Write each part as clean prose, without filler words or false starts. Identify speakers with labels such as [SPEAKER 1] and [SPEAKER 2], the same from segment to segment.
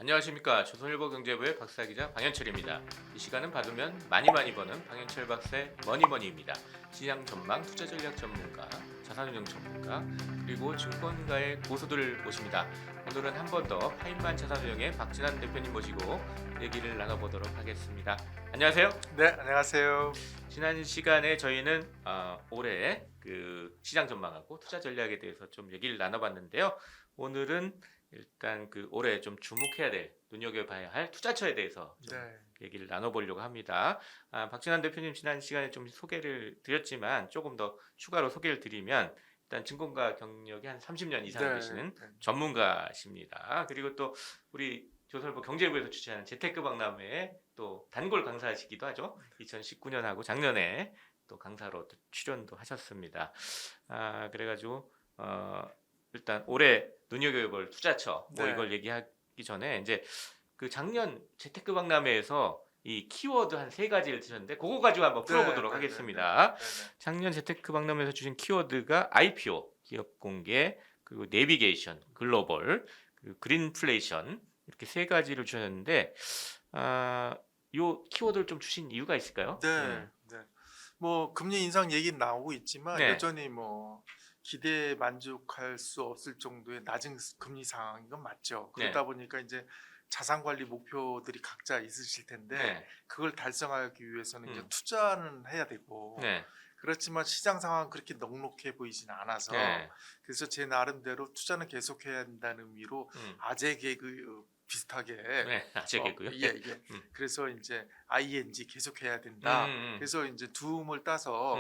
[SPEAKER 1] 안녕하십니까. 조선일보 경제부의 박사기자 방현철입니다. 이 시간은 받으면 많이 버는 방현철 박사의 머니머니입니다. 시장 전망, 투자 전략 전문가, 자산운용 전문가, 그리고 증권가의 고수들을 모십니다. 오늘은 한 번 더 파인만 자산운용의 박진환 대표님 모시고 얘기를 나눠보도록 하겠습니다. 안녕하세요.
[SPEAKER 2] 네, 안녕하세요.
[SPEAKER 1] 지난 시간에 저희는 올해 그 시장 전망하고 투자 전략에 대해서 좀 얘기를 나눠봤는데요. 오늘은 일단 그 올해 좀 주목해야 될, 눈여겨봐야 할 투자처에 대해서 좀
[SPEAKER 2] 네,
[SPEAKER 1] 얘기를 나눠보려고 합니다. 박진환 대표님 지난 시간에 좀 소개를 드렸지만 조금 더 추가로 소개를 드리면 일단 증권가 경력이 한 30년 이상
[SPEAKER 2] 네,
[SPEAKER 1] 되시는
[SPEAKER 2] 네.
[SPEAKER 1] 전문가십니다. 그리고 또 우리 조선일보 경제부에서 주최하는 재테크 박람회에 또 단골 강사시기도 하죠. 2019년하고 작년에 또 강사로 또 출연도 하셨습니다. 그래가지고 일단 올해 눈여겨볼 투자처 뭐
[SPEAKER 2] 네.
[SPEAKER 1] 이걸 얘기하기 전에 이제 그 작년 재테크 박람회에서 이 키워드 한 3가지를 주셨는데 그거 가지고 한번 풀어보도록
[SPEAKER 2] 네,
[SPEAKER 1] 하겠습니다.
[SPEAKER 2] 네, 네.
[SPEAKER 1] 작년 재테크 박람회에서 주신 키워드가 IPO, 기업 공개, 그리고 내비게이션, 글로벌, 그리고 그린플레이션 이렇게 3가지를 주셨는데 요 키워드를 좀 주신 이유가 있을까요?
[SPEAKER 2] 네, 네. 뭐 금리 인상 얘기는 나오고 있지만
[SPEAKER 1] 네.
[SPEAKER 2] 여전히 뭐 기대에 만족할 수 없을 정도의 낮은 금리 상황인 건 맞죠.
[SPEAKER 1] 네.
[SPEAKER 2] 그러다 보니까 이제 자산 관리 목표들이 각자 있으실 텐데
[SPEAKER 1] 네.
[SPEAKER 2] 그걸 달성하기 위해서는 이제
[SPEAKER 1] 음.
[SPEAKER 2] 투자는 해야 되고
[SPEAKER 1] 네.
[SPEAKER 2] 그렇지만 시장 상황 그렇게 넉넉해 보이지는 않아서
[SPEAKER 1] 네.
[SPEAKER 2] 그래서 제 나름대로 투자는 계속해야 한다는 의미로 아재 개그 비슷하게
[SPEAKER 1] 네. 아시겠고요.
[SPEAKER 2] 예, 예. 그래서 이제 ING 계속해야 된다. 그래서 이제 두음을 따서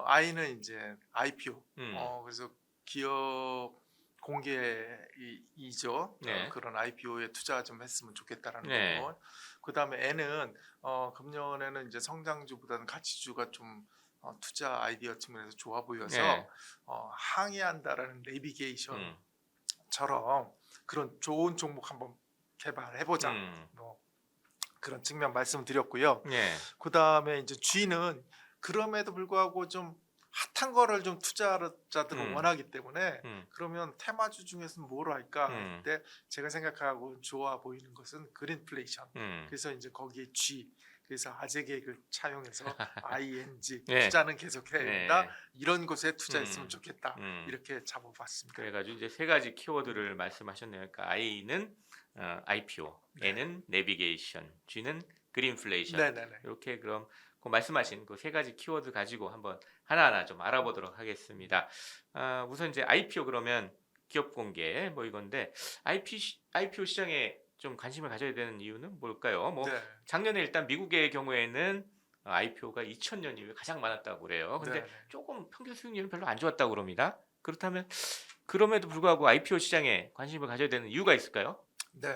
[SPEAKER 2] I는 이제 IPO. 그래서 기업 공개이죠.
[SPEAKER 1] 네.
[SPEAKER 2] 그런 IPO에 투자 좀 했으면 좋겠다라는
[SPEAKER 1] 네.
[SPEAKER 2] 부분. 그다음에 N은 금년에는 이제 성장주보다는 가치주가 좀 투자 아이디어 측면에서 좋아 보여서
[SPEAKER 1] 네.
[SPEAKER 2] 항해한다라는 내비게이션처럼
[SPEAKER 1] 음.
[SPEAKER 2] 그런 좋은 종목 한번 개발해보자.
[SPEAKER 1] 음.
[SPEAKER 2] 뭐 그런 측면 말씀드렸고요.
[SPEAKER 1] 네.
[SPEAKER 2] 그 다음에 이제 G는 그럼에도 불구하고 좀 핫한 거를 좀 투자자들은 원하기 때문에 그러면 테마주 중에서는 뭘 할까 할 때 제가 생각하고 좋아 보이는 것은 그린플레이션. 그래서 이제 거기에 G. 그래서 아재 개그를 차용해서 ING
[SPEAKER 1] 네.
[SPEAKER 2] 투자는 계속해야 된다.
[SPEAKER 1] 네.
[SPEAKER 2] 이런 곳에 투자했으면 좋겠다.
[SPEAKER 1] 음.
[SPEAKER 2] 이렇게 잡아봤습니다.
[SPEAKER 1] 그래가지고 이제 3가지 키워드를 말씀하셨네요. 그러니까 I는 IPO,
[SPEAKER 2] 네.
[SPEAKER 1] N은 내비게이션, G는 그린플레이션.
[SPEAKER 2] 네네네.
[SPEAKER 1] 이렇게 그럼 그 말씀하신 그 3가지 키워드 가지고 한번 하나하나 좀 알아보도록 하겠습니다. 우선 이제 IPO 그러면 기업 공개 뭐 이건데 IPO 시장에 좀 관심을 가져야 되는 이유는 뭘까요? 뭐
[SPEAKER 2] 네.
[SPEAKER 1] 작년에 일단 미국의 경우에는 IPO가 2000년 이후에 가장 많았다고 그래요. 근데
[SPEAKER 2] 네.
[SPEAKER 1] 조금 평균 수익률은 별로 안 좋았다고 그럽니다. 그렇다면 그럼에도 불구하고 IPO 시장에 관심을 가져야 되는 이유가 있을까요?
[SPEAKER 2] 네,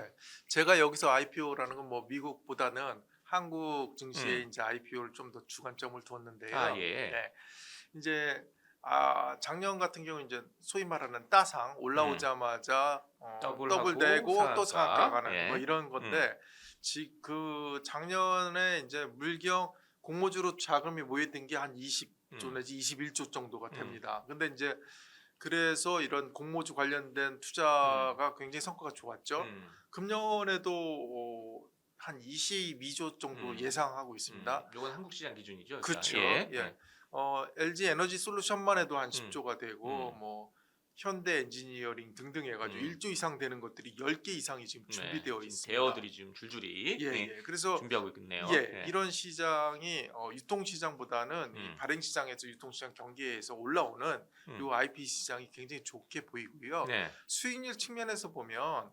[SPEAKER 2] 제가 여기서 IPO라는 건 뭐 미국보다는 한국 증시에 이제 IPO를 좀 더 주관점을 뒀는데요.
[SPEAKER 1] 예.
[SPEAKER 2] 네, 이제 작년 같은 경우 이제 소위 말하는 따상 올라오자마자 더블 되고 또 상한가 가는
[SPEAKER 1] 예.
[SPEAKER 2] 뭐 이런 건데 그 작년에 이제 물경 공모주로 자금이 모였던 게 한 20조 내지 21조 정도가 됩니다. 근데 이제 그래서 이런 공모주 관련된 투자가 굉장히 성과가 좋았죠. 금년에도 한 22조 정도 예상하고 있습니다.
[SPEAKER 1] 이건 한국 시장 기준이죠.
[SPEAKER 2] 그렇죠.
[SPEAKER 1] 예.
[SPEAKER 2] 예. LG 에너지 솔루션만 해도 한 10조가 되고 뭐 현대 엔지니어링 등등 해가지고 1조 이상 되는 것들이 10개 이상이 지금 준비되어 있습니다.
[SPEAKER 1] 대어들이 지금 줄줄이
[SPEAKER 2] 예. 그래서
[SPEAKER 1] 준비하고 있네요.
[SPEAKER 2] 이런 시장이 유통시장보다는 이 발행시장에서 유통시장 경계에서 올라오는 요 IP 시장이 굉장히 좋게 보이고요.
[SPEAKER 1] 네.
[SPEAKER 2] 수익률 측면에서 보면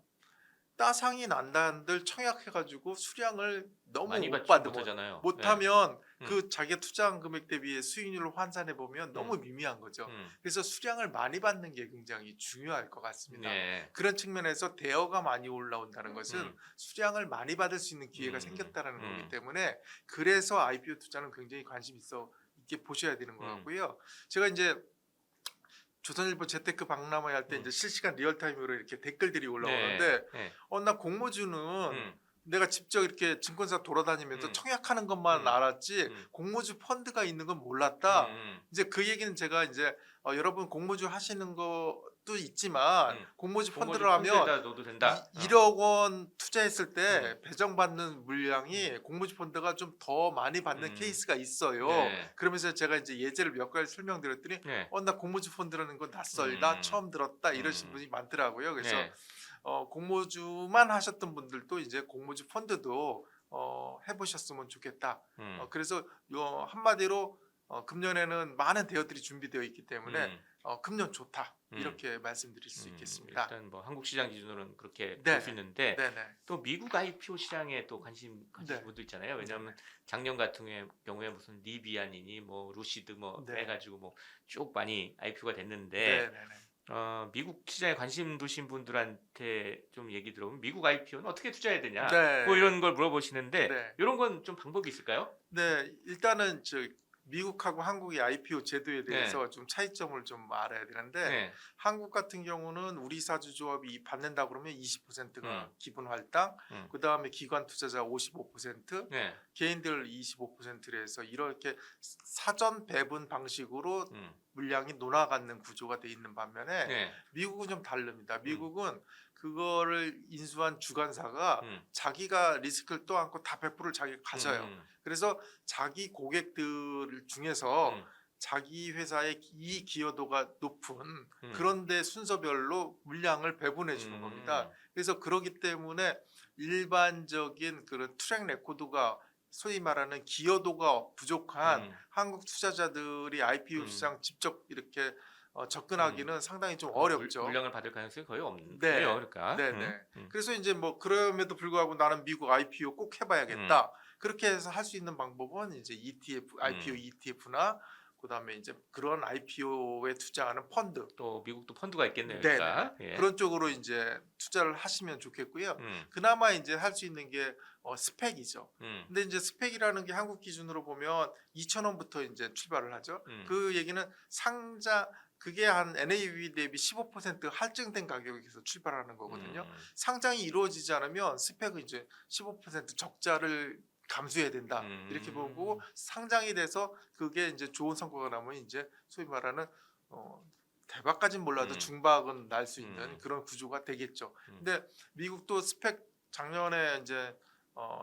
[SPEAKER 2] 따상이 난다는들 청약해가지고 수량을 너무
[SPEAKER 1] 많이
[SPEAKER 2] 못
[SPEAKER 1] 받지
[SPEAKER 2] 받으면 못하면 그 자기 투자한 금액 대비의 수익률을 환산해 보면 너무 미미한 거죠. 그래서 수량을 많이 받는 게 굉장히 중요할 것 같습니다.
[SPEAKER 1] 네.
[SPEAKER 2] 그런 측면에서 대여가 많이 올라온다는 것은 수량을 많이 받을 수 있는 기회가 생겼다는 거기 때문에 그래서 IPO 투자는 굉장히 관심 있게 보셔야 되는 것 같고요. 제가 이제 조선일보 재테크 박람회 할 때 이제 실시간 리얼타임으로 이렇게 댓글들이 올라오는데 나 공모주는 내가 직접 이렇게 증권사 돌아다니면서 청약하는 것만 알았지 공모주 펀드가 있는 건 몰랐다. 이제 그 얘기는 제가 이제 여러분 공모주 하시는 거 도 있지만 공모주 펀드를 하면
[SPEAKER 1] 펀드에다 넣어도 된다.
[SPEAKER 2] 1억 원 투자했을 때
[SPEAKER 1] 음.
[SPEAKER 2] 배정받는 물량이 공모주 펀드가 좀 더 많이 받는 케이스가 있어요.
[SPEAKER 1] 네.
[SPEAKER 2] 그러면서 제가 이제 예제를 몇 가지 설명드렸더니
[SPEAKER 1] 네.
[SPEAKER 2] 나 공모주 펀드라는 건 낯설다, 처음 들었다 이러신 분이 많더라고요. 그래서
[SPEAKER 1] 네.
[SPEAKER 2] 공모주만 하셨던 분들도 이제 공모주 펀드도 해보셨으면 좋겠다. 그래서 한마디로 금년에는 많은 대여들이 준비되어 있기 때문에 금년 좋다 이렇게 말씀드릴 수 있겠습니다.
[SPEAKER 1] 일단 뭐 한국 시장 기준으로는 그렇게
[SPEAKER 2] 네.
[SPEAKER 1] 볼 수 있는데
[SPEAKER 2] 네네.
[SPEAKER 1] 또 미국 IPO 시장에 또 관심 가지신
[SPEAKER 2] 네.
[SPEAKER 1] 분도 있잖아요. 왜냐하면 작년 같은 경우에 무슨 리비안이니 뭐 루시드 뭐
[SPEAKER 2] 네.
[SPEAKER 1] 해가지고 뭐 쭉 많이 IPO가 됐는데
[SPEAKER 2] 네네네.
[SPEAKER 1] 미국 시장에 관심 두신 분들한테 좀 얘기 들어보면 미국 IPO는 어떻게 투자해야 되냐
[SPEAKER 2] 네.
[SPEAKER 1] 뭐 이런 걸 물어보시는데
[SPEAKER 2] 네.
[SPEAKER 1] 이런 건 좀 방법이 있을까요?
[SPEAKER 2] 네, 일단은 미국하고 한국의 IPO 제도에 대해서 좀 차이점을 좀 알아야 되는데
[SPEAKER 1] 네.
[SPEAKER 2] 한국 같은 경우는 우리 사주조합이 받는다 그러면 20%가 기본 할당, 그 다음에 기관 투자자 55%,
[SPEAKER 1] 네.
[SPEAKER 2] 개인들 25%를 해서 이렇게 사전 배분 방식으로 물량이 논아가는 구조가 돼 있는 반면에
[SPEAKER 1] 네.
[SPEAKER 2] 미국은 좀 다릅니다. 미국은 그거를 인수한 주관사가 자기가 리스크를 떠안고 다 100%를 자기가 가져요. 그래서 자기 고객들 중에서 자기 회사의 이 기여도가 높은 그런데 순서별로 물량을 배분해 주는 겁니다. 그래서 그러기 때문에 일반적인 그런 트랙 레코드가 소위 말하는 기여도가 부족한 한국 투자자들이 IPO 시장 직접 이렇게 접근하기는 상당히 좀 어렵죠.
[SPEAKER 1] 물량을 받을 가능성이 거의 없네요.
[SPEAKER 2] 네.
[SPEAKER 1] 그러니까.
[SPEAKER 2] 네네. 그래서 이제 뭐 그럼에도 불구하고 나는 미국 IPO 꼭 해봐야겠다. 그렇게 해서 할 수 있는 방법은 이제 ETF, IPO ETF나 그다음에 이제 그런 IPO에 투자하는 펀드.
[SPEAKER 1] 또 미국도 펀드가 있겠네요.
[SPEAKER 2] 네.
[SPEAKER 1] 그러니까. 예.
[SPEAKER 2] 그런 쪽으로 이제 투자를 하시면 좋겠고요. 그나마 이제 할 수 있는 게 스펙이죠. 근데 이제 스펙이라는 게 한국 기준으로 보면 2,000원부터 이제 출발을 하죠. 그 얘기는 상장 그게 한 NAV 대비 15% 할증된 가격에서 출발하는 거거든요. 상장이 이루어지지 않으면 스펙은 이제 15% 적자를 감수해야 된다. 이렇게 보고 상장이 돼서 그게 이제 좋은 성과가 나면 이제 소위 말하는 대박까지는 몰라도 중박은 날 수 있는 그런 구조가 되겠죠. 근데 미국도 스펙 작년에 이제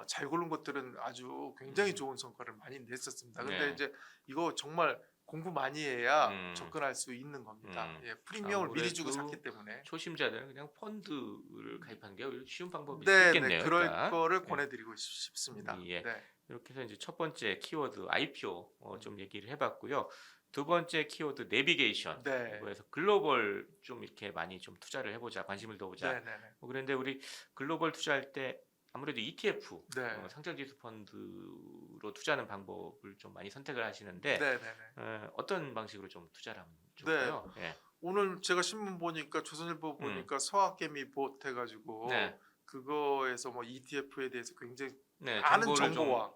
[SPEAKER 2] 잘 고른 것들은 아주 굉장히 좋은 성과를 많이 냈었습니다. 근데
[SPEAKER 1] 네.
[SPEAKER 2] 이제 이거 정말 공부 많이 해야 접근할 수 있는 겁니다. 예, 프리미엄을 미리 주고
[SPEAKER 1] 아무래도
[SPEAKER 2] 샀기 때문에.
[SPEAKER 1] 초심자들은 그냥 펀드를 가입하는 게 오히려 쉬운 방법이
[SPEAKER 2] 네,
[SPEAKER 1] 있겠네요.
[SPEAKER 2] 그럴
[SPEAKER 1] 그러니까.
[SPEAKER 2] 거를 권해드리고 싶습니다.
[SPEAKER 1] 예.
[SPEAKER 2] 네.
[SPEAKER 1] 이렇게 해서 이제 첫 번째 키워드 IPO 좀 얘기를 해봤고요. 두 번째 키워드 내비게이션.
[SPEAKER 2] 네.
[SPEAKER 1] 그래서 글로벌 좀 이렇게 많이 좀 투자를 해보자, 관심을 둬보자.
[SPEAKER 2] 네네네.
[SPEAKER 1] 그런데 우리 글로벌 투자할 때 아무래도 ETF,
[SPEAKER 2] 네.
[SPEAKER 1] 상장지수 펀드로 투자하는 방법을 좀 많이 선택을 하시는데
[SPEAKER 2] 네네네.
[SPEAKER 1] 어떤 방식으로 좀 투자를 하면 좋을까요? 예.
[SPEAKER 2] 오늘 제가 신문 보니까 조선일보 보니까 서학개미 봇 해가지고
[SPEAKER 1] 네.
[SPEAKER 2] 그거에서 뭐 ETF에 대해서 굉장히
[SPEAKER 1] 네,
[SPEAKER 2] 많은
[SPEAKER 1] 정보를
[SPEAKER 2] 정보와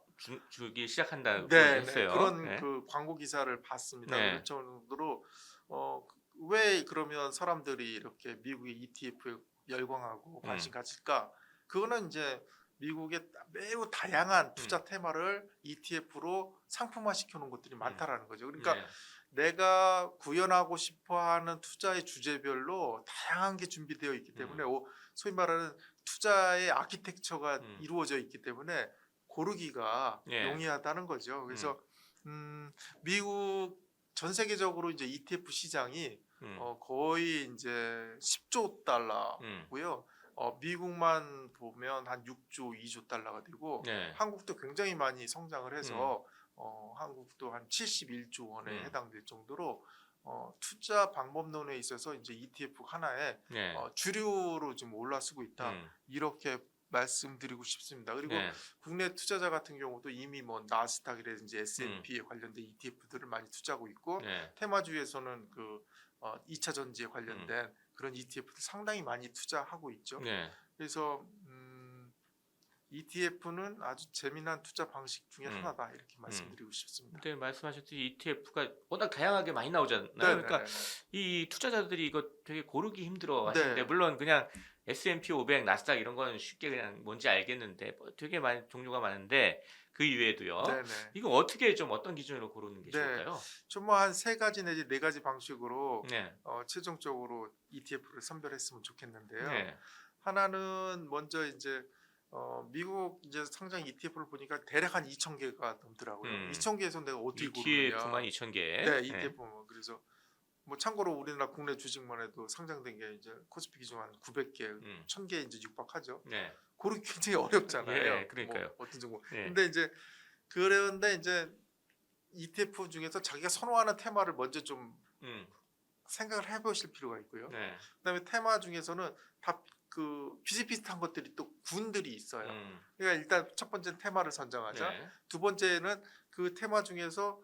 [SPEAKER 1] 주기 시작한다고
[SPEAKER 2] 네,
[SPEAKER 1] 했어요.
[SPEAKER 2] 그런
[SPEAKER 1] 네.
[SPEAKER 2] 그 광고 기사를 봤습니다.
[SPEAKER 1] 네.
[SPEAKER 2] 그럴 정도로 왜 그러면 사람들이 이렇게 미국의 ETF에 열광하고 관심 가질까? 그거는 이제 미국의 매우 다양한 투자 테마를 ETF로 상품화 시켜놓은 것들이 많다라는 거죠. 그러니까
[SPEAKER 1] 네.
[SPEAKER 2] 내가 구현하고 싶어하는 투자의 주제별로 다양한 게 준비되어 있기 때문에 소위 말하는 투자의 아키텍처가 이루어져 있기 때문에 고르기가
[SPEAKER 1] 예.
[SPEAKER 2] 용이하다는 거죠. 그래서 미국 전 세계적으로 이제 ETF 시장이 거의 이제 10조 달러고요. 미국만 보면 한 6조, 2조 달러가 되고
[SPEAKER 1] 네.
[SPEAKER 2] 한국도 굉장히 많이 성장을 해서 한국도 한 71조 원에 해당될 정도로 투자 방법론에 있어서 이제 ETF 하나에
[SPEAKER 1] 네.
[SPEAKER 2] 주류로 좀 올라서고 있다. 이렇게 말씀드리고 싶습니다. 그리고
[SPEAKER 1] 네.
[SPEAKER 2] 국내 투자자 같은 경우도 이미 뭐 나스닥이라든지 S&P에 관련된 ETF들을 많이 투자하고 있고
[SPEAKER 1] 네.
[SPEAKER 2] 테마주에서는 그 2차 전지에 관련된 그런 ETF들 상당히 많이 투자하고 있죠.
[SPEAKER 1] 네.
[SPEAKER 2] 그래서 ETF는 아주 재미난 투자 방식 중에 하나다 이렇게 말씀드리고 싶습니다.
[SPEAKER 1] 근데 말씀하셨듯이 ETF가 워낙 다양하게 많이 나오잖아요.
[SPEAKER 2] 네,
[SPEAKER 1] 그러니까
[SPEAKER 2] 네,
[SPEAKER 1] 이 투자자들이 이거 되게 고르기 힘들어
[SPEAKER 2] 네.
[SPEAKER 1] 하시는데 물론 그냥 S&P 500, 나스닥 이런 거는 쉽게 그냥 뭔지 알겠는데 되게 많은 종류가 많은데 그 이외에도요.
[SPEAKER 2] 네네.
[SPEAKER 1] 이거 어떻게 좀 어떤 기준으로 고르는 게
[SPEAKER 2] 네.
[SPEAKER 1] 좋을까요?
[SPEAKER 2] 좀 뭐 한 세 가지 내지 네 가지 방식으로
[SPEAKER 1] 네.
[SPEAKER 2] 최종적으로 ETF를 선별했으면 좋겠는데요.
[SPEAKER 1] 네.
[SPEAKER 2] 하나는 먼저 이제 미국 이제 상장 ETF를 보니까 대략 한 2,000개가 넘더라고요. 2,000개에서 내가 어떻게 고르느냐.
[SPEAKER 1] ETF만 2,000개.
[SPEAKER 2] 네, ETF만. 그래서 뭐 참고로 우리나라 국내 주식만 해도 상장된 게 이제 코스피 기준 한 900개, 1,000개 이제 육박하죠.
[SPEAKER 1] 네.
[SPEAKER 2] 고르기 굉장히 어렵잖아요.
[SPEAKER 1] 예, 그러니까요.
[SPEAKER 2] 뭐 어떤 종목.
[SPEAKER 1] 예.
[SPEAKER 2] 근데 이제 그런데 이제 ETF 중에서 자기가 선호하는 테마를 먼저 좀
[SPEAKER 1] 음.
[SPEAKER 2] 생각을 해보실 필요가 있고요.
[SPEAKER 1] 네.
[SPEAKER 2] 그다음에 테마 중에서는 다 그 비슷비슷한 것들이 또 군들이 있어요.
[SPEAKER 1] 음.
[SPEAKER 2] 그러니까 일단 첫 번째 테마를 선정하자.
[SPEAKER 1] 네.
[SPEAKER 2] 두 번째는 그 테마 중에서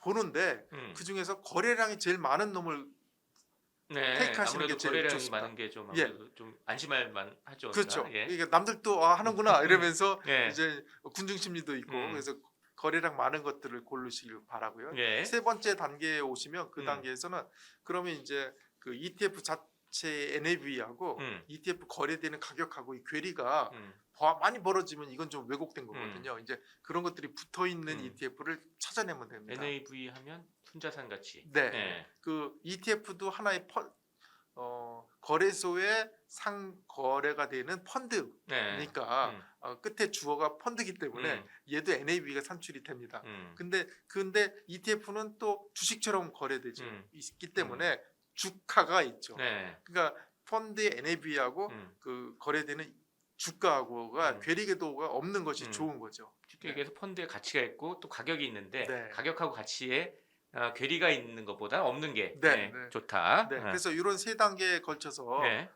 [SPEAKER 2] 보는데 그 중에서 거래량이 제일 많은 놈을
[SPEAKER 1] 네.
[SPEAKER 2] 테이크하시는
[SPEAKER 1] 아무래도
[SPEAKER 2] 게 제일
[SPEAKER 1] 거래량이
[SPEAKER 2] 좋습니다.
[SPEAKER 1] 많은 게 좀
[SPEAKER 2] 예.
[SPEAKER 1] 아무래도 좀 안심할 만하죠.
[SPEAKER 2] 그렇죠.
[SPEAKER 1] 우리가. 예.
[SPEAKER 2] 그러니까 남들도 하는구나 이러면서
[SPEAKER 1] 예.
[SPEAKER 2] 이제 군중 심리도 있고 그래서 거래량 많은 것들을 고르시길 바라고요.
[SPEAKER 1] 예.
[SPEAKER 2] 세 번째 단계에 오시면 그
[SPEAKER 1] 음.
[SPEAKER 2] 단계에서는 그러면 이제 그 ETF 자체 NAV하고 ETF 거래되는 가격하고 이 괴리가 많이 벌어지면 이건 좀 왜곡된 거거든요. 이제 그런 것들이 붙어 있는 ETF를 찾아내면 됩니다.
[SPEAKER 1] NAV 하면 순자산 가치.
[SPEAKER 2] 네.
[SPEAKER 1] 네.
[SPEAKER 2] 그 ETF도 하나의 거래소에 상거래가 되는 펀드니까
[SPEAKER 1] 네.
[SPEAKER 2] 끝에 주어가 펀드이기 때문에 얘도 NAV가 산출이 됩니다. 근데 ETF는 또 주식처럼 거래되죠. 있기 때문에 주가가 있죠.
[SPEAKER 1] 네.
[SPEAKER 2] 그러니까 펀드의 NAV하고 그 거래되는 주가하고가 괴리궤도가 없는 것이 좋은 거죠.
[SPEAKER 1] 쉽게 얘기해서 펀드의 가치가 있고 또 가격이 있는데
[SPEAKER 2] 네.
[SPEAKER 1] 가격하고 가치에 괴리가 있는 것보다 없는 게
[SPEAKER 2] 네.
[SPEAKER 1] 좋다.
[SPEAKER 2] 네. 그래서 이런 세 단계에 걸쳐서
[SPEAKER 1] 네.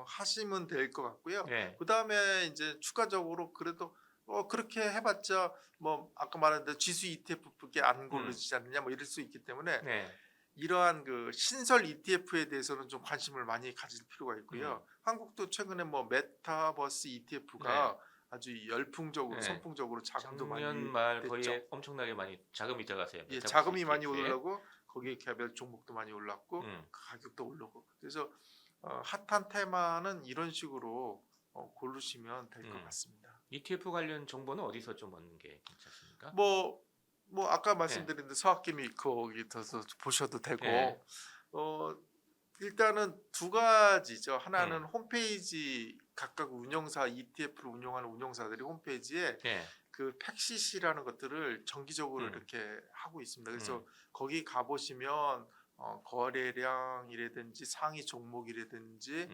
[SPEAKER 2] 하시면 될 것 같고요.
[SPEAKER 1] 네.
[SPEAKER 2] 그 다음에 이제 추가적으로 그래도 그렇게 해봤자 뭐 아까 말한 대로 지수 ETF밖에 안 고르지 않느냐 뭐 이럴 수 있기 때문에
[SPEAKER 1] 네.
[SPEAKER 2] 이러한 그 신설 ETF에 대해서는 좀 관심을 많이 가질 필요가 있고요. 한국도 최근에 뭐 메타버스 ETF가 아주 열풍적으로 선풍적으로 자금도
[SPEAKER 1] 작년
[SPEAKER 2] 많이
[SPEAKER 1] 말
[SPEAKER 2] 됐죠.
[SPEAKER 1] 거의 엄청나게 많이 자금이 들어갔어요.
[SPEAKER 2] 예,
[SPEAKER 1] 메타버스
[SPEAKER 2] 자금이 많이
[SPEAKER 1] ETF에.
[SPEAKER 2] 올라가고 거기에 개별 종목도 많이 올랐고 가격도 오르고 그래서 핫한 테마는 이런 식으로 고르시면 될 것 같습니다.
[SPEAKER 1] ETF 관련 정보는 어디서 좀 얻는 게 괜찮습니까?
[SPEAKER 2] 뭐 아까 말씀드린 데 서학개미 거기서 보셔도 되고
[SPEAKER 1] 네.
[SPEAKER 2] 일단은 두 가지죠. 하나는 홈페이지 각각 운영사 ETF를 운영하는 운영사들이 홈페이지에
[SPEAKER 1] 네.
[SPEAKER 2] 그 팩시시라는 것들을 정기적으로 이렇게 하고 있습니다. 그래서 거기 가 보시면 거래량이라든지 상위 종목이라든지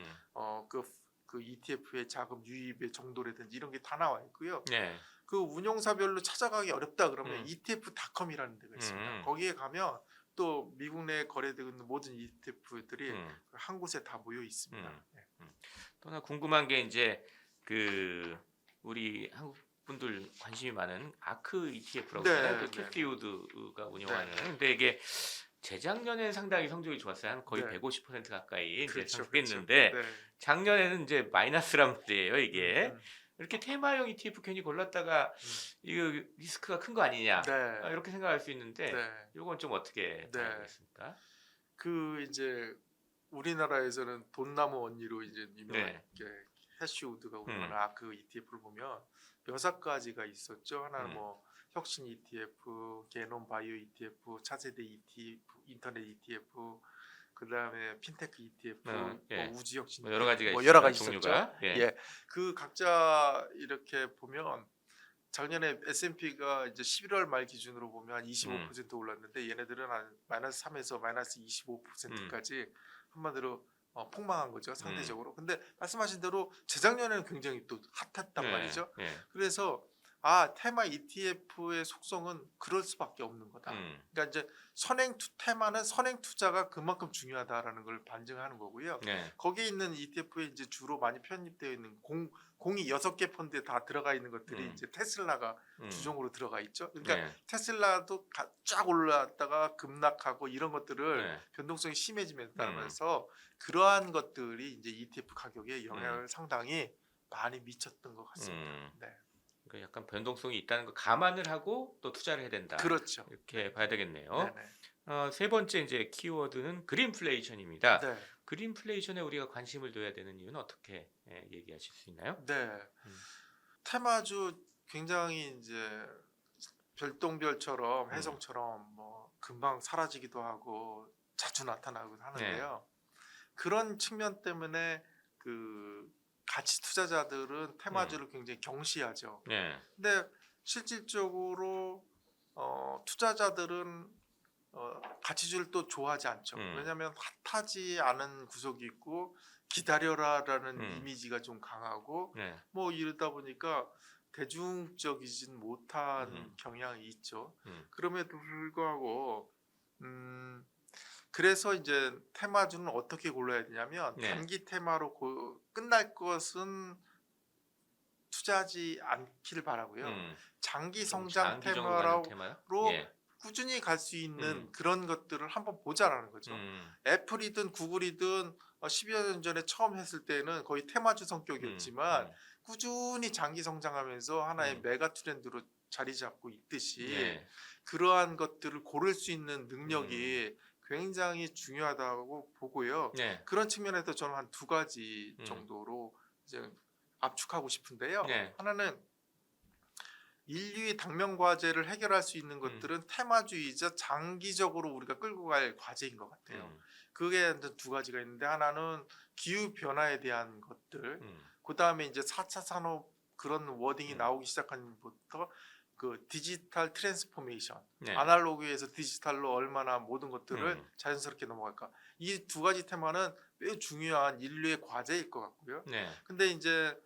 [SPEAKER 2] 그 ETF의 자금 유입의 정도라든지 이런 게 다 나와 있고요.
[SPEAKER 1] 네.
[SPEAKER 2] 그 운용사별로 찾아가기 어렵다 그러면 ETF.com이라는 데가 있습니다. 거기에 가면 또 미국 내에 거래되는 모든 ETF들이 한 곳에 다 모여 있습니다. 네.
[SPEAKER 1] 또 하나 궁금한 게 이제 그 우리 한국 분들 관심이 많은 아크 ETF라고 하잖아요. 그 캐티 우드가 운영하는. 근데 이게 재작년에는 상당히 성적이 좋았어요. 한 거의 150% 가까이 이제 상승했는데 작년에는 이제 마이너스란 말이에요. 이게 이렇게 테마형 ETF 괜히 골랐다가 이거 리스크가 큰 거 아니냐 이렇게 생각할 수 있는데 이건 좀 어떻게 봐야겠습니까?
[SPEAKER 2] 그 이제 우리나라에서는 돈나무 언니로 이제 유명한 해시우드가 운영하는 아크 ETF를 보면 여섯 가지가 있었죠. 하나는 뭐 혁신 ETF, 게놈 바이오 ETF, 차세대 ETF, 인터넷 ETF, 그 다음에 핀테크 ETF, 뭐 우주 혁신
[SPEAKER 1] 뭐 여러 가지가
[SPEAKER 2] 뭐 여러 가지
[SPEAKER 1] 종류가.
[SPEAKER 2] 있었죠. 그 각자 이렇게 보면 작년에 S&P가 이제 11월 말 기준으로 보면 한 25% 올랐는데 얘네들은 한 마이너스 3에서 마이너스 25%까지 한마디로 폭망한 거죠 상대적으로. 근데 말씀하신 대로 재작년에는 굉장히 또 핫했단 말이죠. 그래서 테마 ETF의 속성은 그럴 수밖에 없는 거다. 그러니까 이제 선행 테마는 선행 투자가 그만큼 중요하다라는 걸 반증하는 거고요. 거기에 있는 ETF에 이제 주로 많이 편입되어 있는 공이 6개 펀드에 다 들어가 있는 것들이 이제 테슬라가 주종으로 들어가 있죠. 그러니까 테슬라도 쫙 올랐다가 급락하고 이런 것들을 변동성이 심해지면서 그러한 것들이 이제 ETF 가격에 영향을 상당히 많이 미쳤던 것 같습니다.
[SPEAKER 1] 그러니까 약간 변동성이 있다는 거 감안을 하고 또 투자를 해야 된다.
[SPEAKER 2] 그렇죠.
[SPEAKER 1] 이렇게 봐야 되겠네요. 세 번째 이제 키워드는 그린플레이션입니다. 그린플레이션에 우리가 관심을 둬야 되는 이유는 어떻게 얘기하실 수 있나요?
[SPEAKER 2] 테마주 굉장히 이제 별똥별처럼
[SPEAKER 1] 음.
[SPEAKER 2] 혜성처럼 뭐 금방 사라지기도 하고 자주 나타나고
[SPEAKER 1] 네.
[SPEAKER 2] 하는데요. 그런 측면 때문에 그 가치 투자자들은 테마주를 굉장히 경시하죠.
[SPEAKER 1] 네.
[SPEAKER 2] 근데 실질적으로 투자자들은 가치주를 또 좋아하지 않죠.
[SPEAKER 1] 음.
[SPEAKER 2] 왜냐하면 핫하지 않은 구석이 있고 기다려라라는
[SPEAKER 1] 음.
[SPEAKER 2] 이미지가 좀 강하고
[SPEAKER 1] 네.
[SPEAKER 2] 뭐 이러다 보니까 대중적이진 못한
[SPEAKER 1] 음.
[SPEAKER 2] 경향이 있죠.
[SPEAKER 1] 음.
[SPEAKER 2] 그럼에도 불구하고 그래서 이제 테마주는 어떻게 골라야 되냐면
[SPEAKER 1] 네.
[SPEAKER 2] 단기 테마로 끝날 것은 투자하지 않기를 바라고요.
[SPEAKER 1] 음.
[SPEAKER 2] 장기
[SPEAKER 1] 좀
[SPEAKER 2] 성장
[SPEAKER 1] 장기적으로 가는
[SPEAKER 2] 테마로
[SPEAKER 1] 테마요? 예.
[SPEAKER 2] 꾸준히 갈 수 있는
[SPEAKER 1] 음.
[SPEAKER 2] 그런 것들을 한번 보자라는 거죠.
[SPEAKER 1] 음.
[SPEAKER 2] 애플이든 구글이든 10여 년 전에 처음 했을 때는 거의 테마주 성격이었지만 꾸준히 장기 성장하면서 하나의 메가 트렌드로 자리 잡고 있듯이
[SPEAKER 1] 네.
[SPEAKER 2] 그러한 것들을 고를 수 있는 능력이 굉장히 중요하다고 보고요.
[SPEAKER 1] 네.
[SPEAKER 2] 그런 측면에서 저는 한 두 가지 정도로 이제 압축하고 싶은데요.
[SPEAKER 1] 네.
[SPEAKER 2] 하나는 인류의 당면 과제를 해결할 수 있는 것들은 테마주의자 장기적으로 우리가 끌고 갈 과제인 것 같아요. 그게 이제 두 가지가 있는데 하나는 기후 변화에 대한 것들, 그 다음에 이제 4차 산업 그런 워딩이 나오기 시작한 것부터 그 디지털 트랜스포메이션,
[SPEAKER 1] 네.
[SPEAKER 2] 아날로그에서 디지털로 얼마나 모든 것들을 자연스럽게 넘어갈까. 이 두 가지 테마는 매우 중요한 인류의 과제일 것 같고요.
[SPEAKER 1] 네.
[SPEAKER 2] 근데 이제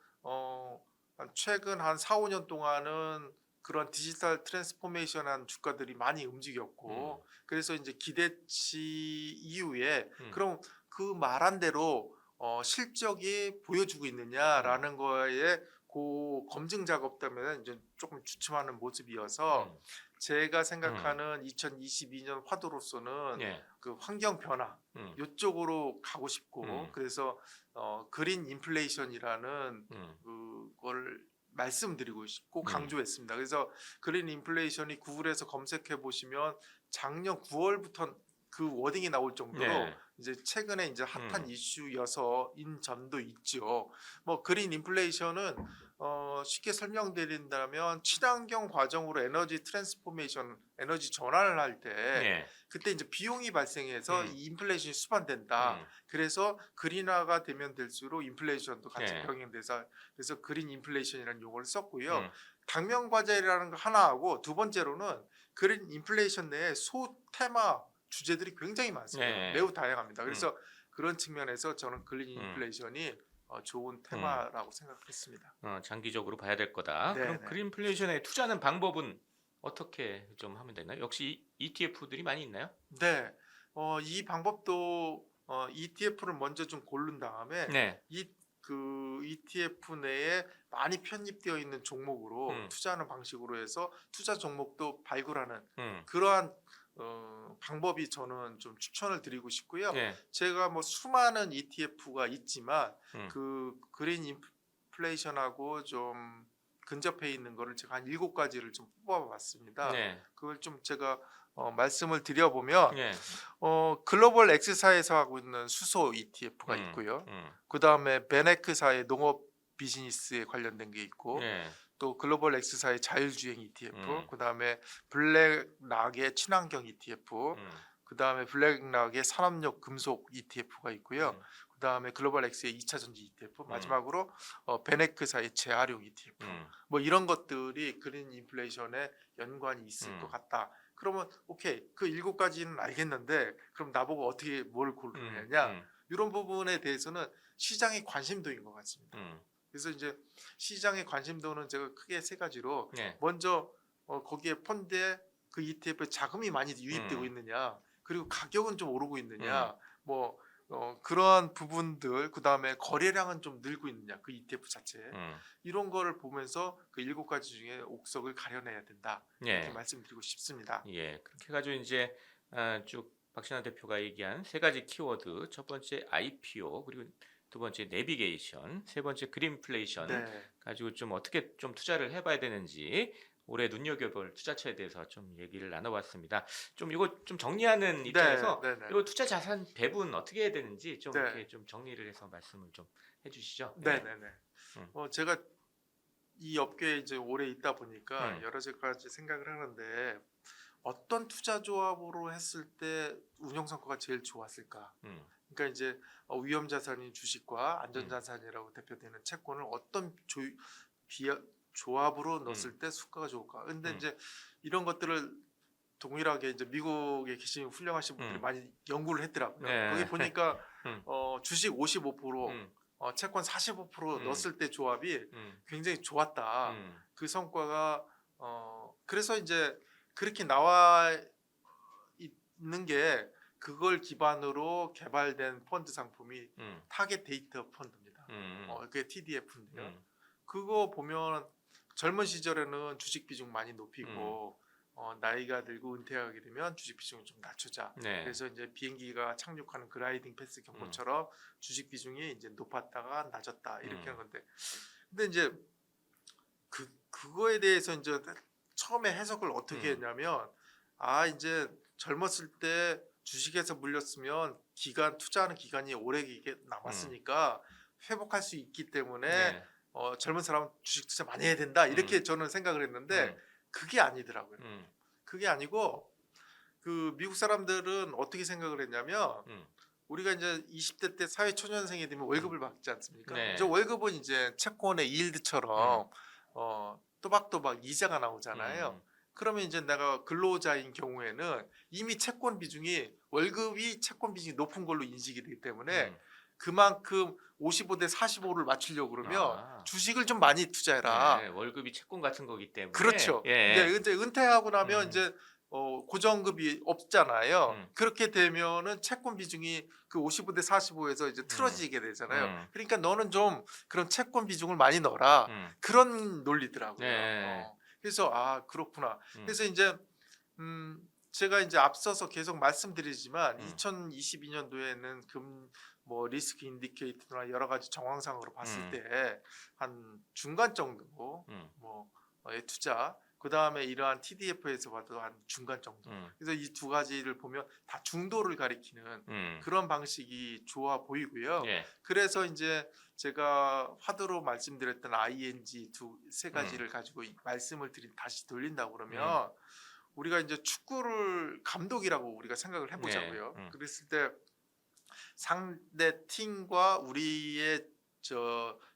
[SPEAKER 2] 최근 한 4, 5년 동안은 그런 디지털 트랜스포메이션한 주가들이 많이 움직였고 그래서 이제 기대치 이후에 그럼 그 말한 대로 실적이 보여주고 있느냐라는 거에 그 검증 작업 때문에 이제 조금 주춤하는 모습이어서 제가 생각하는 2022년 화두로서는
[SPEAKER 1] 네.
[SPEAKER 2] 그 환경 변화 이쪽으로 가고 싶고 그래서 그린 인플레이션이라는 그걸 말씀드리고 싶고 강조했습니다. 그래서 그린 인플레이션이 구글에서 검색해 보시면 작년 9월부터 그 워딩이 나올 정도로
[SPEAKER 1] 네.
[SPEAKER 2] 이제 최근에 이제 핫한 이슈여서인 점도 있죠. 뭐 그린 인플레이션은 쉽게 설명드린다면 친환경 과정으로 에너지 트랜스포메이션, 에너지 전환을 할 때
[SPEAKER 1] 네.
[SPEAKER 2] 그때 이제 비용이 발생해서 이 인플레이션이 수반된다. 그래서 그린화가 되면 될수록 인플레이션도 같이
[SPEAKER 1] 네.
[SPEAKER 2] 병행돼서 그래서 그린 인플레이션이라는 용어를 썼고요. 당면 과제라는 거 하나하고 두 번째로는 그린 인플레이션 내에 소테마 주제들이 굉장히 많습니다.
[SPEAKER 1] 네.
[SPEAKER 2] 매우 다양합니다. 그래서 그런 측면에서 저는 그린 인플레이션이 좋은 테마라고 생각했습니다.
[SPEAKER 1] 장기적으로 봐야 될 거다.
[SPEAKER 2] 네,
[SPEAKER 1] 그럼
[SPEAKER 2] 네.
[SPEAKER 1] 그린플레이션에 투자하는 방법은 어떻게 좀 하면 되나요? 역시 ETF들이 많이 있나요?
[SPEAKER 2] 네, 이 방법도 ETF를 먼저 좀 고른 다음에
[SPEAKER 1] 네.
[SPEAKER 2] 그 ETF 내에 많이 편입되어 있는 종목으로 투자하는 방식으로 해서 투자 종목도 발굴하는 그러한 방법이 저는 좀 추천을 드리고 싶고요.
[SPEAKER 1] 네.
[SPEAKER 2] 제가 뭐 수많은 ETF가 있지만
[SPEAKER 1] 음.
[SPEAKER 2] 그 그린 인플레이션하고 좀 근접해 있는 거를 제가 한 7가지를 좀 뽑아봤습니다.
[SPEAKER 1] 네.
[SPEAKER 2] 그걸 좀 제가 말씀을 드려보면
[SPEAKER 1] 네.
[SPEAKER 2] 글로벌 X사에서 하고 있는 수소 ETF가 있고요. 그 다음에 베네크사의 농업 비즈니스에 관련된 게 있고
[SPEAKER 1] 네.
[SPEAKER 2] 또 글로벌 X사의 자율주행 ETF, 그 다음에 블랙락의 친환경 ETF, 그 다음에 블랙락의 산업용 금속 ETF가 있고요. 그 다음에 글로벌 X의 2차전지 ETF, 마지막으로 베네크사의 재활용 ETF. 뭐 이런 것들이 그린 인플레이션에 연관이 있을 것 같다. 그러면 오케이 그 7가지는 알겠는데 그럼 나보고 어떻게 뭘 고르느냐 이런 부분에 대해서는 시장의 관심도인 것 같습니다. 그래서 이제 시장의 관심도는 제가 크게 3가지로
[SPEAKER 1] 네.
[SPEAKER 2] 먼저 거기에 펀드에 그 ETF에 자금이 많이 유입되고 있느냐 그리고 가격은 좀 오르고 있느냐 뭐 그러한 부분들 그 다음에 거래량은 좀 늘고 있느냐 그 ETF 자체에 이런 거를 보면서 그 7가지 중에 옥석을 가려내야 된다 이렇게
[SPEAKER 1] 네.
[SPEAKER 2] 말씀드리고 싶습니다.
[SPEAKER 1] 예, 그렇게 해가지고 이제 쭉 박신환 대표가 얘기한 3가지 키워드, 첫 번째 IPO, 그리고 두 번째 내비게이션, 세 번째 그린플레이션
[SPEAKER 2] 네.
[SPEAKER 1] 가지고 좀 어떻게 좀 투자를 해봐야 되는지 올해 눈여겨볼 투자처에 대해서 좀 얘기를 나눠봤습니다. 좀 이거 좀 정리하는 입장에서
[SPEAKER 2] 네, 네.
[SPEAKER 1] 이거 투자 자산 배분 어떻게 해야 되는지 좀
[SPEAKER 2] 네.
[SPEAKER 1] 이렇게 좀 정리를 해서 말씀을 좀 해주시죠.
[SPEAKER 2] 네, 네, 네. 제가 이 업계에 이제 오래 있다 보니까
[SPEAKER 1] 음.
[SPEAKER 2] 여러 가지 생각을 하는데 어떤 투자 조합으로 했을 때 운용 성과가 제일 좋았을까?
[SPEAKER 1] 음.
[SPEAKER 2] 그러니까 이제 위험 자산인 주식과 안전 자산이라고 대표되는 채권을 어떤 조합으로 넣었을 때 수가가 좋을까? 근데 이제 이런 것들을 동일하게 이제 미국에 계신 훌륭하신 분들이 많이 연구를 했더라고요.
[SPEAKER 1] 네.
[SPEAKER 2] 거기 보니까
[SPEAKER 1] 음.
[SPEAKER 2] 주식 55%, 채권 45% 넣었을 때 조합이 굉장히 좋았다. 그 성과가 그래서 이제 그렇게 나와 있는 게 그걸 기반으로 개발된 펀드 상품이 타겟 데이터 펀드입니다. 그게 TDF인데요. 그거 보면 젊은 시절에는 주식 비중 많이 높이고 나이가 들고 은퇴하게 되면 주식 비중을 좀 낮추자.
[SPEAKER 1] 네.
[SPEAKER 2] 그래서 이제 비행기가 착륙하는 글라이딩 패스 경보처럼 주식 비중이 이제 높았다가 낮았다 이렇게 하는 건데, 근데 이제 그거에 대해서 이제 처음에 해석을 어떻게 했냐면 이제 젊었을 때 주식에서 물렸으면 투자하는 기간이 오래 남았으니까 회복할 수 있기 때문에
[SPEAKER 1] 네.
[SPEAKER 2] 젊은 사람은 주식 투자 많이 해야 된다 이렇게 저는 생각을 했는데 그게 아니더라고요. 그게 아니고 그 미국 사람들은 어떻게 생각을 했냐면 우리가 이제 20대 때 사회 초년생이 되면 월급을 받지 않습니까?
[SPEAKER 1] 네.
[SPEAKER 2] 저 월급은 이제 채권의 이일드처럼 또박또박 이자가 나오잖아요. 그러면 이제 내가 근로자인 경우에는 이미 채권 비중이 월급이 채권 비중이 높은 걸로 인식이 되기 때문에 그만큼 55대 45를 맞추려고 그러면 주식을 좀 많이 투자해라.
[SPEAKER 1] 네, 월급이 채권 같은 거기 때문에.
[SPEAKER 2] 그렇죠.
[SPEAKER 1] 예.
[SPEAKER 2] 근데 이제 은퇴하고 나면 이제 고정급이 없잖아요. 그렇게 되면은 채권 비중이 그 55대 45에서 이제 틀어지게 되잖아요. 그러니까 너는 좀 그런 채권 비중을 많이 넣어라. 그런 논리더라고요.
[SPEAKER 1] 네.
[SPEAKER 2] 그래서 그렇구나. 그래서 이제 제가 이제 앞서서 계속 말씀드리지만 2022년도에는 뭐 리스크 인디케이터나 여러 가지 정황상으로 봤을 때 한 중간 정도 뭐의 투자, 그 다음에 이러한 TDF에서 봐도 한 중간 정도. 그래서 이 두 가지를 보면 다 중도를 가리키는 그런 방식이 좋아 보이고요.
[SPEAKER 1] 예.
[SPEAKER 2] 그래서 이제 제가 화두로 말씀드렸던 ING 세 가지를 가지고 말씀을 다시 돌린다고 그러면 우리가 이제 축구를 감독이라고 우리가 생각을 해보자고요.
[SPEAKER 1] 네.
[SPEAKER 2] 그랬을 때 상대 팀과 우리의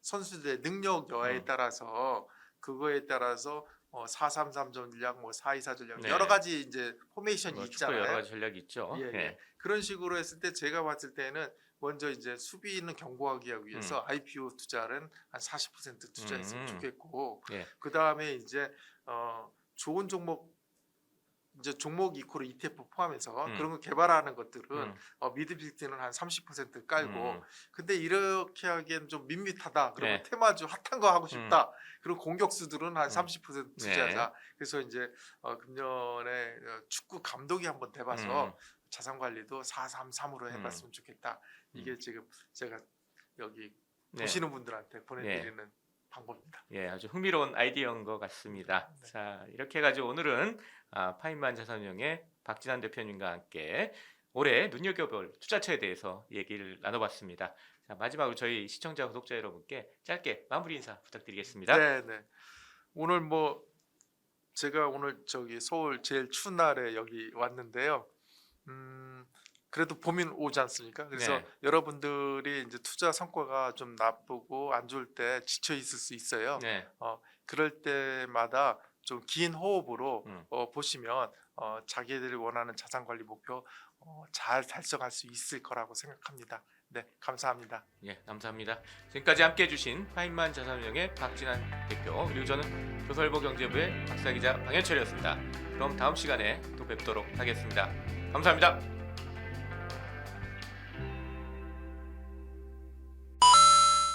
[SPEAKER 2] 선수들의 능력 여하에 따라서 그거에 따라서 4-3-3 전략, 뭐 4-2-4 전략
[SPEAKER 1] 네.
[SPEAKER 2] 여러 가지 이제 포메이션이
[SPEAKER 1] 축구
[SPEAKER 2] 있잖아요.
[SPEAKER 1] 여러 가지 전략이 있죠.
[SPEAKER 2] 예, 예.
[SPEAKER 1] 예.
[SPEAKER 2] 그런 식으로 했을 때 제가 봤을 때는 먼저 이제 수비는 견고하게 하기 위해서 IPO 투자는 한 40% 투자했으면 좋겠고,
[SPEAKER 1] 예.
[SPEAKER 2] 그 다음에 이제 좋은 종목, 이제 종목 이코르 ETF 포함해서 그런 거 개발하는 것들은 미드빅트는 한 30% 깔고, 근데 이렇게 하기엔 좀 밋밋하다. 그러면
[SPEAKER 1] 네.
[SPEAKER 2] 테마주 핫한 거 하고 싶다. 그리고 공격수들은 한 30% 투자하자.
[SPEAKER 1] 네.
[SPEAKER 2] 그래서 이제 금년에 축구 감독이 한번 돼봐서 자산 관리도 4-3-3으로 해봤으면 좋겠다. 이게 지금 제가 여기 보시는 분들한테 보내드리는 방법입니다.
[SPEAKER 1] 예, 아주 흥미로운 아이디어인 것 같습니다.
[SPEAKER 2] 네.
[SPEAKER 1] 자, 이렇게 해가지고 오늘은 파인만 자산운용의 박진환 대표님과 함께 올해 눈여겨볼 투자처에 대해서 얘기를 나눠봤습니다. 자, 마지막으로 저희 시청자, 구독자 여러분께 짧게 마무리 인사 부탁드리겠습니다.
[SPEAKER 2] 네. 오늘 제가 오늘 서울 제일 추운 날에 여기 왔는데요. 그래도 봄이 오지 않습니까? 그래서
[SPEAKER 1] 네.
[SPEAKER 2] 여러분들이 이제 투자 성과가 좀 나쁘고 안 좋을 때 지쳐 있을 수 있어요.
[SPEAKER 1] 네.
[SPEAKER 2] 그럴 때마다 좀 긴 호흡으로 보시면 자기들이 원하는 자산 관리 목표 잘 달성할 수 있을 거라고 생각합니다. 네, 감사합니다.
[SPEAKER 1] 예, 감사합니다. 지금까지 함께해 주신 파인만 자산운용의 박진환 대표, 그리고 저는 조선일보 경제부의 박사기자 방현철이었습니다. 그럼 다음 시간에 또 뵙도록 하겠습니다. 감사합니다.